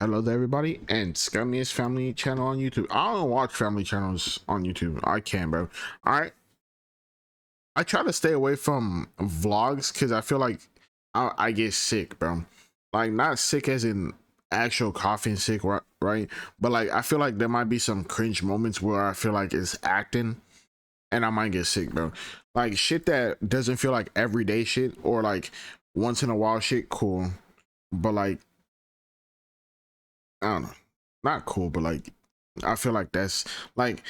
Hello there, everybody, and Scummiest Family Channel on YouTube. I don't watch family channels on YouTube. I can, bro. I try to stay away from vlogs because I feel like I get sick, bro. Like, not sick as in actual coughing sick, right? But like, I feel like there might be some cringe moments where I feel like it's acting, and I might get sick, bro. Like, shit that doesn't feel like everyday shit or like once in a while shit, cool. But like, I don't know, not cool, but like, I feel like that's like,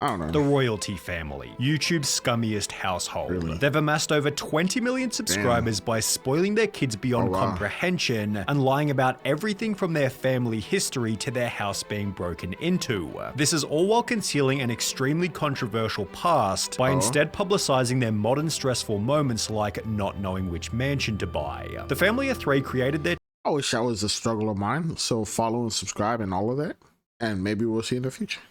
I don't know. The royalty family, YouTube's scummiest household. Really? They've amassed over 20 million subscribers by spoiling their kids beyond comprehension and lying about everything from their family history to their house being broken into. This is all while concealing an extremely controversial past by instead publicizing their modern stressful moments like not knowing which mansion to buy. The family of three created their I wish that was a struggle of mine. So follow and subscribe and all of that, and maybe we'll see in the future.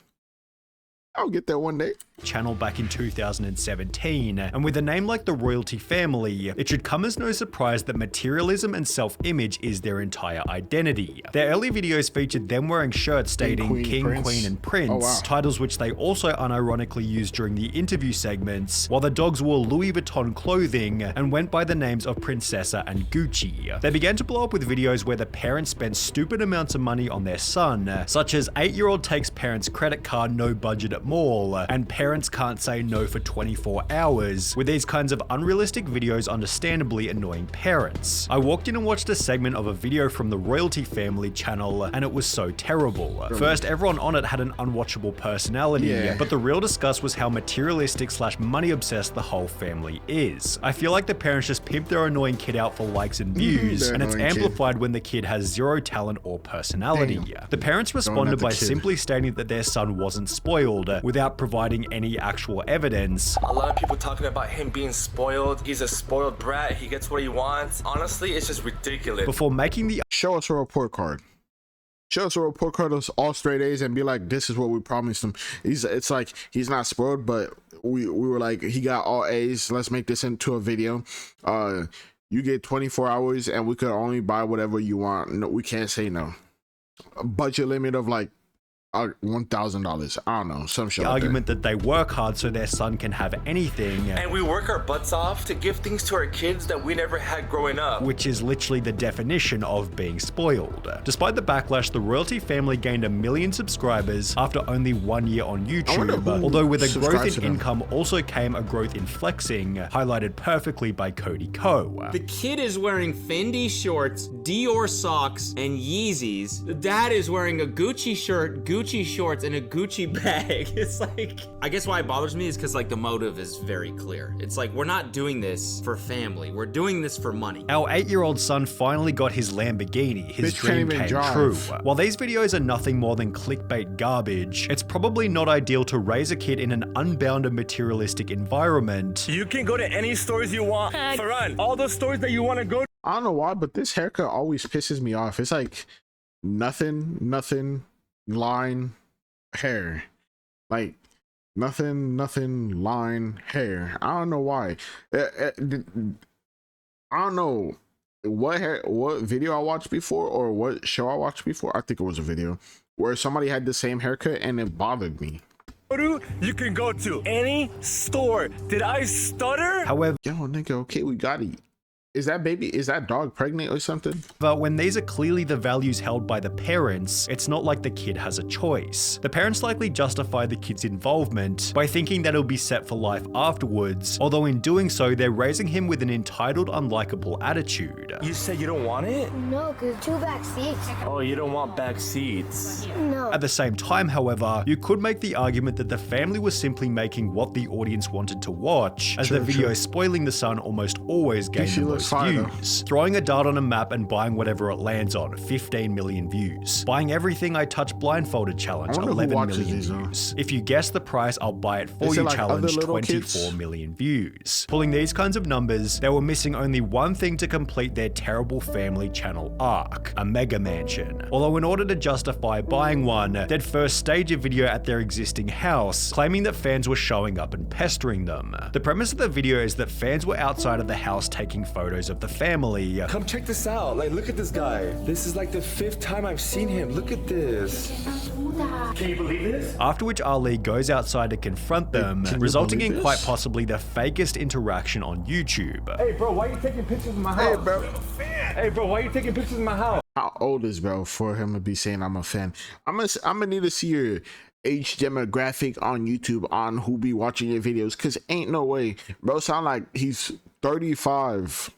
I'll get there one day. Channel back in 2017, and with a name like the royalty family, it should come as no surprise that materialism and self-image is their entire identity. Their early videos featured them wearing shirts stating King, Queen, and Prince, titles which they also unironically used during the interview segments, while the dogs wore Louis Vuitton clothing and went by the names of Princessa and Gucci. They began to blow up with videos where the parents spent stupid amounts of money on their son, such as 8-year-old takes parents' credit card no budget at mall, and parents can't say no for 24 hours, with these kinds of unrealistic videos understandably annoying parents. I walked in and watched a segment of a video from the royalty family channel, and it was so terrible. First, everyone on it had an unwatchable personality, but the real disgust was how materialistic / money obsessed the whole family is. I feel like the parents just pimp their annoying kid out for likes and views, and it's amplified when the kid has zero talent or personality. The parents responded by simply stating that their son wasn't spoiled, without providing any actual evidence. A lot of people talking about him being spoiled. He's a spoiled brat. He gets what he wants. Honestly, it's just ridiculous. Before making the Show us a report card. Show us a report card of all straight A's and be like, this is what we promised him. It's like, he's not spoiled, but we were like, he got all A's. Let's make this into a video. You get 24 hours and we could only buy whatever you want. No, we can't say no. A budget limit of like $1,000. I don't know, some shit. The argument that they work hard so their son can have anything, and we work our butts off to give things to our kids that we never had growing up, which is literally the definition of being spoiled. Despite the backlash, the royalty family gained 1 million subscribers after only 1 year on YouTube, although with a growth in income also came a growth in flexing, highlighted perfectly by Cody Ko. The kid is wearing Fendi shorts, Dior socks, and Yeezys. The dad is wearing a Gucci shirt, Gucci shorts, and a Gucci bag. It's like, I guess why it bothers me is because like the motive is very clear. It's like, we're not doing this for family. We're doing this for money. Our 8-year-old son finally got his Lamborghini. His dream came true. While these videos are nothing more than clickbait garbage, it's probably not ideal to raise a kid in an unbounded materialistic environment. You can go to any stores you want. Farhan, all those stores that you want to go to. I don't know why, but this haircut always pisses me off. It's like nothing line hair, like nothing line hair. I don't know why. I don't know what video I watched before or what show I watched before. I think it was a video where somebody had the same haircut and it bothered me. You can go to any store. Did I stutter? However, yo nigga, okay, we got it. Is that dog pregnant or something? But when these are clearly the values held by the parents, it's not like the kid has a choice. The parents likely justify the kid's involvement by thinking that it'll be set for life afterwards, although in doing so, they're raising him with an entitled, unlikable attitude. You said you don't want it? No, because 2 back seats. Oh, you don't want back seats? No. At the same time, however, you could make the argument that the family was simply making what the audience wanted to watch, as the video spoiling the son almost always gained the most views. Throwing a dart on a map and buying whatever it lands on, 15 million views. Buying everything I touch blindfolded challenge, 11 million views. If you guess the price, I'll buy it for you like challenge, 24 million views. Pulling these kinds of numbers, they were missing only one thing to complete their terrible family channel arc, a mega mansion. Although in order to justify buying one, they'd first stage a video at their existing house, claiming that fans were showing up and pestering them. The premise of the video is that fans were outside of the house taking photos photos of the family. Come check this out. Like, look at this guy. This is like the 5th time I've seen him. Look at this. Can you believe this? After which Ali goes outside to confront them, resulting in quite possibly the fakest interaction on YouTube. Hey, bro, why are you taking pictures of my house? Hey, bro. Hey, bro, why are you taking pictures of my house? How old is bro for him to be saying I'm a fan? I'm gonna need to see your age demographic on YouTube on who be watching your videos, cause ain't no way bro sound like he's 35,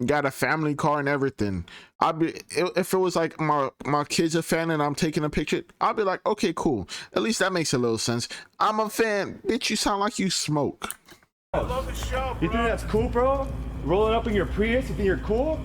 got a family car and everything. I'd be, if it was like my kid's a fan and I'm taking a picture, I'll be like, okay, cool, at least that makes a little sense. I'm a fan, bitch, you sound like you smoke. I love the show, bro. You think that's cool, bro? Rolling up in your Prius, you think you're cool?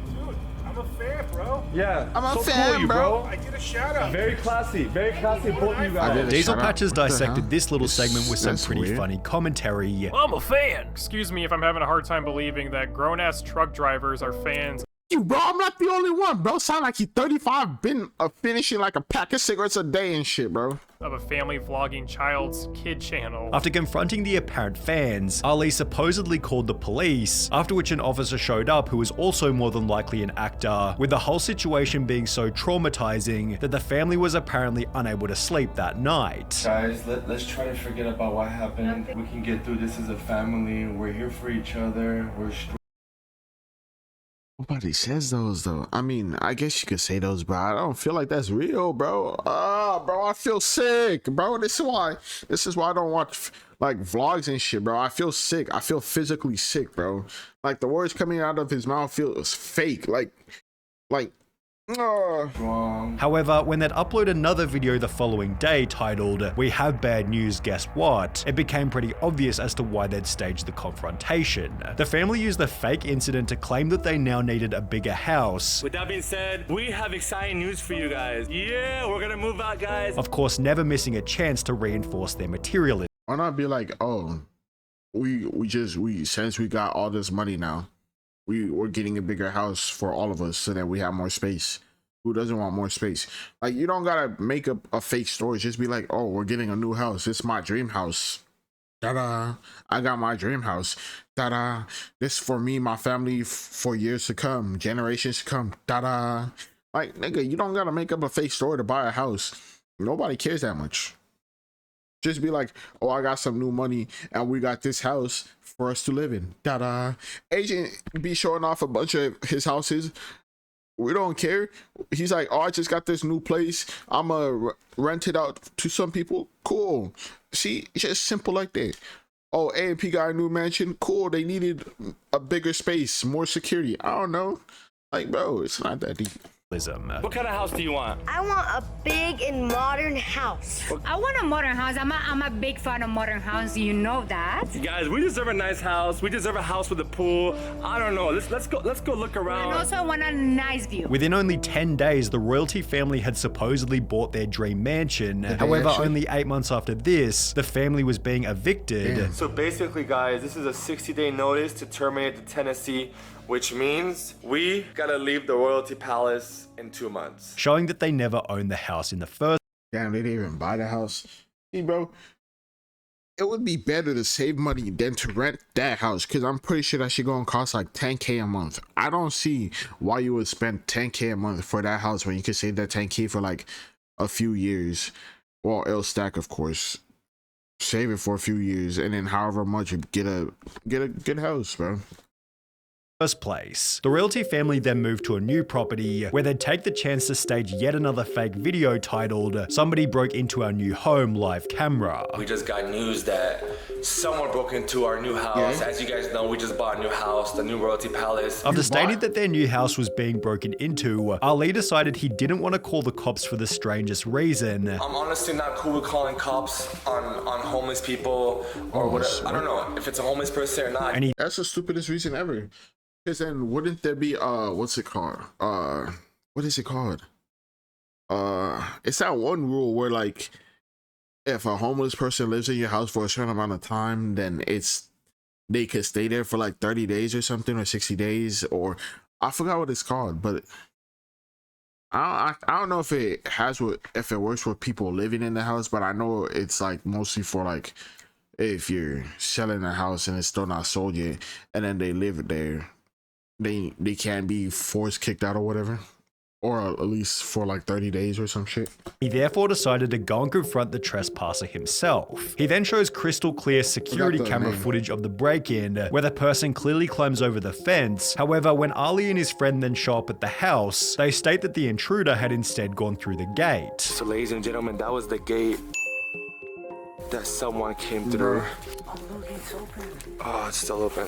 I'm a fan, bro. Yeah, I'm a so fan, cool of you, bro. I get a shout out. Very classy both of you guys. Diesel Shout out. Patches What the dissected hell? this little segment with some That's pretty weird. funny commentary. I'm a fan. Excuse me if I'm having a hard time believing that grown-ass truck drivers are fans You bro, I'm not the only one, bro. Sound like he's 35, been finishing like a pack of cigarettes a day and shit, bro. of a family vlogging child's kid channel. After confronting the apparent fans, Ali supposedly called the police, after which an officer showed up who was also more than likely an actor, with the whole situation being so traumatizing that the family was apparently unable to sleep that night. Guys, let's try to forget about what happened. We can get through this as a family. We're here for each other. We're strong. Nobody says those though. I mean, I guess you could say those, but I don't feel like that's real, bro. Bro, I feel sick, bro. This is why I don't watch like vlogs and shit, bro. I feel sick. I feel physically sick, bro. Like the words coming out of his mouth feels fake. Like. However, when they'd upload another video the following day titled, "We have bad news, guess what?", it became pretty obvious as to why they'd staged the confrontation. The family used the fake incident to claim that they now needed a bigger house. With that being said, we have exciting news for you guys. Yeah, we're gonna move out, guys. Of course, never missing a chance to reinforce their materialism. Why not be like, oh, we since we got all this money now, we're getting a bigger house for all of us so that we have more space. Who doesn't want more space? Like, you don't gotta make up a fake story. Just be like, oh, we're getting a new house. It's my dream house. Ta-da! I got my dream house. Ta-da! This for me, my family, for years to come, generations to come. Ta-da! Like, nigga, you don't gotta make up a fake story to buy a house. Nobody cares that much. Just be like, oh, I got some new money and we got this house for us to live in. Ta-da! Agent be showing off a bunch of his houses. We don't care. He's like, oh, I just got this new place. I'm gonna rent it out to some people. Cool. See, it's just simple like that. Oh, A&P got a new mansion. Cool. They needed a bigger space, more security. I don't know. Like, bro, it's not that deep. What kind of house do you want? I want a big and modern house. I want a modern house. I'm a big fan of modern house. You know that. Guys, we deserve a nice house. We deserve a house with a pool. I don't know. Let's go look around. And also I want a nice view. Within only 10 days, the royalty family had supposedly bought their dream mansion. However, only 8 months after this, the family was being evicted. Damn. So basically, guys, this is a 60-day notice to terminate the tenancy, which means we gotta leave the royalty palace in 2 months. Showing that they never owned the house in the first. Damn, they didn't even buy the house. See, bro, it would be better to save money than to rent that house, because I'm pretty sure that shit gonna cost like 10K a month. I don't see why you would spend 10K a month for that house when you could save that 10K for like a few years. Well, it'll stack, of course. Save it for a few years, and then however much you get a good house, bro. First place. The royalty family then moved to a new property where they'd take the chance to stage yet another fake video titled, "Somebody broke into our new home live camera." We just got news that someone broke into our new house. Yeah. As you guys know, we just bought a new house, the new royalty palace. After stating that their new house was being broken into, Ali decided he didn't want to call the cops for the strangest reason. I'm honestly not cool with calling cops on homeless people or whatever. I don't know if it's a homeless person or not. And he That's the stupidest reason ever. Because then wouldn't there be what's it called? What is it called? It's that one rule where like if a homeless person lives in your house for a certain amount of time, then they could stay there for like 30 days or something, or 60 days, or I forgot what it's called, but I don't know if it works with people living in the house, but I know it's like mostly for like if you're selling a house and it's still not sold yet and then they live there. they can't be force kicked out or whatever, or at least for like 30 days or some shit. He therefore decided to go and confront the trespasser himself. He then shows crystal clear security camera footage of the break-in, where the person clearly climbs over the fence. However, when Ali and his friend then show up at the house, they state that the intruder had instead gone through the gate. So ladies and gentlemen, that was the gate that someone came through. Oh, look, it's open. Oh, it's still open.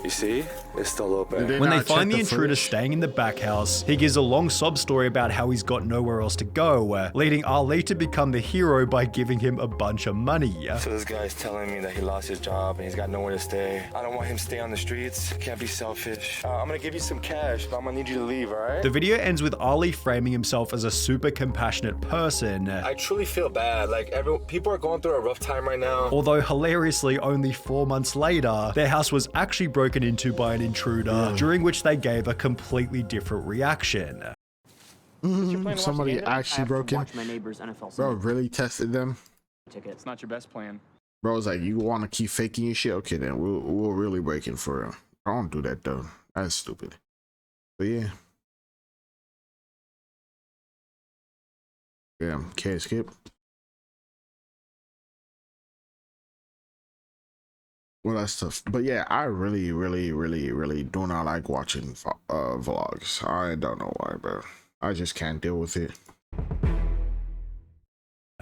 You see? It's still open. When they find the intruder staying in the back house, he gives a long sob story about how he's got nowhere else to go, leading Ali to become the hero by giving him a bunch of money. So this guy's telling me that he lost his job and he's got nowhere to stay. I don't want him to stay on the streets. Can't be selfish. I'm gonna give you some cash, but I'm gonna need you to leave, alright? The video ends with Ali framing himself as a super compassionate person. I truly feel bad. Like, people are going through a rough time right now. Although hilariously, only 4 months later, their house was actually broken into by an intruder, during which they gave a completely different reaction. Somebody actually broke in. Bro, really tested them. It's not your best plan. Bro, it's like, you want to keep faking your shit? Okay, then we'll really break in for real. I don't do that though. That's stupid. But yeah. Damn, can't skip. Well, that's tough. But yeah, I really do not like watching vlogs. I don't know why, bro. I just can't deal with it.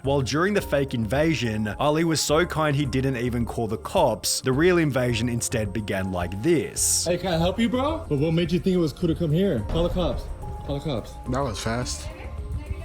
While during the fake invasion, Ali was so kind he didn't even call the cops. The real invasion instead began like this. Hey, can I help you, bro? But what made you think it was cool to come here? Call the cops. Call the cops. That was fast.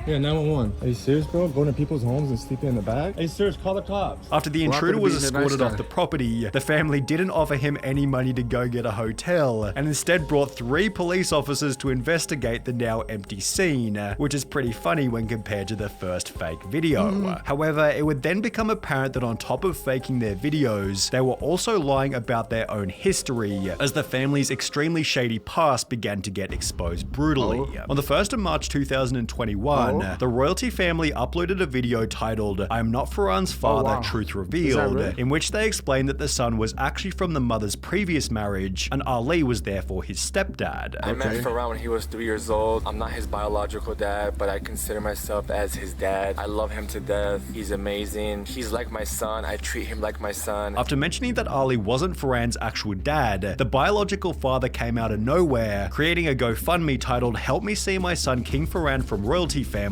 Yeah, 911. Are you serious, bro? Going to people's homes and sleeping in the back? Hey, serious, call the cops. After the intruder was escorted off the property, the family didn't offer him any money to go get a hotel, and instead brought 3 police officers to investigate the now empty scene, which is pretty funny when compared to the first fake video. However, it would then become apparent that on top of faking their videos, they were also lying about their own history, as the family's extremely shady past began to get exposed brutally. On the 1st of March 2021, the royalty family uploaded a video titled "I'm Not Farhan's Father, Truth Revealed," in which they explained that the son was actually from the mother's previous marriage, and Ali was therefore his stepdad. I met Farhan when he was 3 years old. I'm not his biological dad, but I consider myself as his dad. I love him to death. He's amazing. He's like my son. I treat him like my son. After mentioning that Ali wasn't Farhan's actual dad, the biological father came out of nowhere, creating a GoFundMe titled "Help Me See My Son King Farhan from Royalty Family,"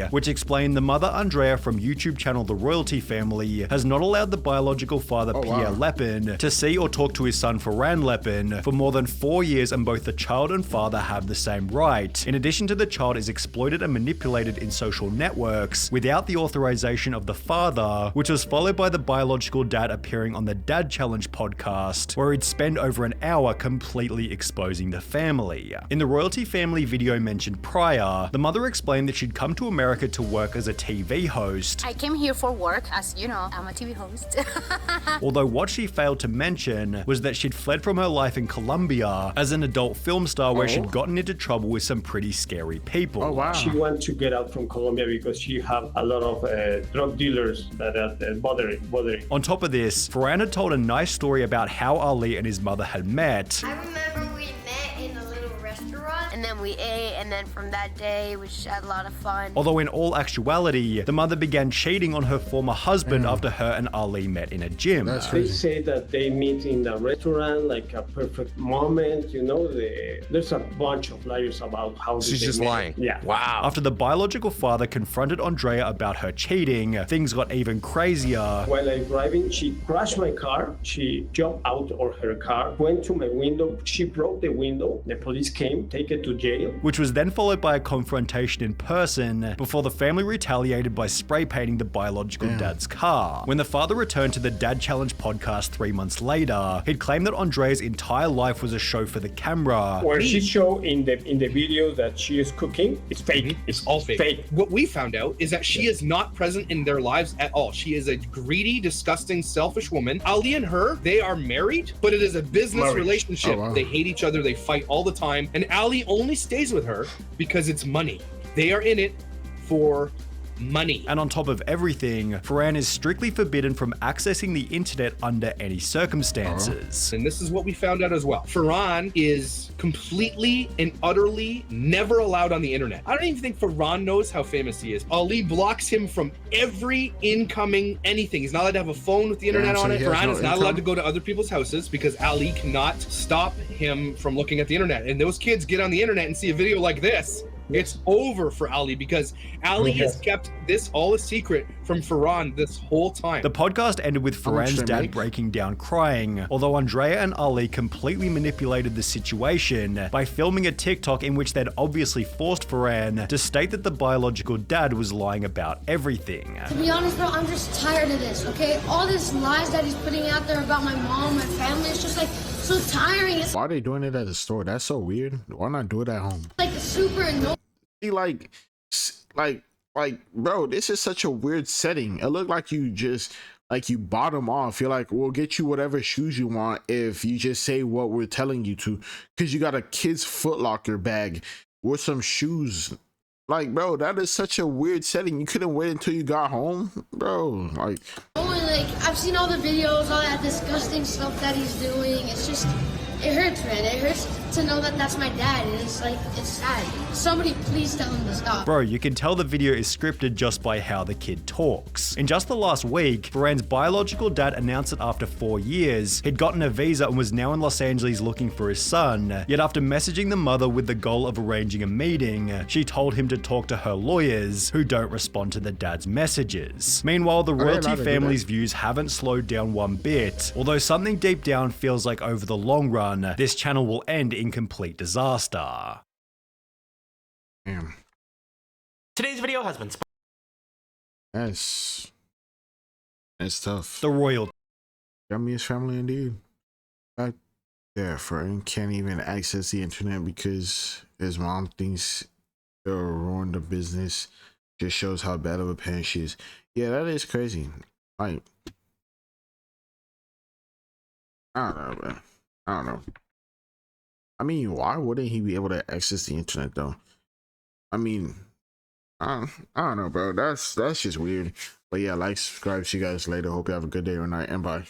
which explained the mother Andrea from YouTube channel The Royalty Family has not allowed the biological father Pierre Lepin to see or talk to his son Farhan Lepin for more than 4 years, and both the child and father have the same right. In addition to the child is exploited and manipulated in social networks without the authorization of the father, which was followed by the biological dad appearing on the Dad Challenge podcast, where he'd spend over an hour completely exposing the family. In the Royalty Family video mentioned prior, the mother explained that she'd come to America to work as a TV host. I came here for work, as you know, I'm a TV host. Although what she failed to mention was that she'd fled from her life in Colombia as an adult film star, where she'd gotten into trouble with some pretty scary people. She wanted to get out from Colombia because she had a lot of drug dealers that are bothering. On top of this, Farhan had told a nice story about how Ali and his mother had met. I remember we met in a little restaurant, and then we ate, and then from that day, we just had a lot of fun. Although in all actuality, the mother began cheating on her former husband after her and Ali met in a gym. They say that they meet in the restaurant, like a perfect moment, you know. There's a bunch of liars about how she's just lying. Yeah. Wow. After the biological father confronted Andrea about her cheating, things got even crazier. While I'm driving, she crashed my car. She jumped out of her car, went to my window. She broke the window. The police came, take it to jail. Which was then followed by a confrontation in person, before the family retaliated by spray painting the biological dad's car. When the father returned to the Dad Challenge podcast 3 months later, he'd claimed that Andrea's entire life was a show for the camera. Where she showed in the video that she is cooking, it's fake. It's all fake. What we found out is that she is not present in their lives at all. She is a greedy, disgusting, selfish woman. Ali and her, they are married, but it is a business relationship. They hate each other, they fight all the time, and Ali only stays with her because it's money. They are in it for money. And on top of everything, Ferran is strictly forbidden from accessing the internet under any circumstances. And this is what we found out as well. Ferran is completely and utterly never allowed on the internet. I don't even think Ferran knows how famous he is. Ali blocks him from every incoming anything. He's not allowed to have a phone with the internet on it. Ferran is not allowed to go to other people's houses because Ali cannot stop him from looking at the internet. And those kids get on the internet and see a video like this. It's over for Ali because Ali has kept this all a secret from Ferran this whole time. The podcast ended with Ferran's dad breaking down crying, although Andrea and Ali completely manipulated the situation by filming a TikTok in which they'd obviously forced Ferran to state that the biological dad was lying about everything. To be honest, bro, I'm just tired of this, okay? All these lies that he's putting out there about my mom, my family, it's just like so tiring. It's why are they doing it at the store? That's so weird. Why not do it at home? like super annoying. See, like, bro, this is such a weird setting. It looked like you just, like, you bottom off. You're like, we'll get you whatever shoes you want if you just say what we're telling you to, because you got a kid's Foot Locker bag with some shoes. Like, bro, that is such a weird setting. You couldn't wait until you got home, bro. Like, I've seen all the videos, all that disgusting stuff that he's doing. It's just, it hurts, man. It hurts to know that that's my dad, and it's like, it's sad. Somebody please tell him to stop. Bro, you can tell the video is scripted just by how the kid talks. In just the last week, Ferran's biological dad announced that after 4 years, he'd gotten a visa and was now in Los Angeles looking for his son. Yet after messaging the mother with the goal of arranging a meeting, she told him to talk to her lawyers, who don't respond to the dad's messages. Meanwhile, the royalty family's views haven't slowed down one bit, although something deep down feels like over the long run, this channel will end in complete disaster. damn. Today's video has been That's tough. The royal Scummiest family indeed. Yeah, Ferran can't even access the internet because his mom thinks they'll ruin the business. Just shows how bad of a parent she is. Yeah, that is crazy. Like, I don't know, man. I don't know. I mean, why wouldn't he be able to access the internet though? I mean, I don't know, bro. That's just weird. But yeah, like, subscribe. See you guys later. Hope you have a good day or night, and bye.